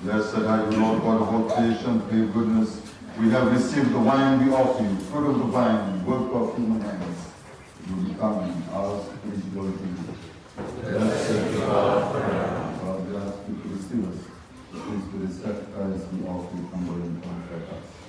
Blessed are you, Lord God of all creation, for your goodness. We have received the wine we offer you, fruit of the vine, work of human hands. You will become ours, praise glory to you. Blessed be God forever. God, we ask you to receive us. Please, with the sacrifice we offer you, humble and confess us.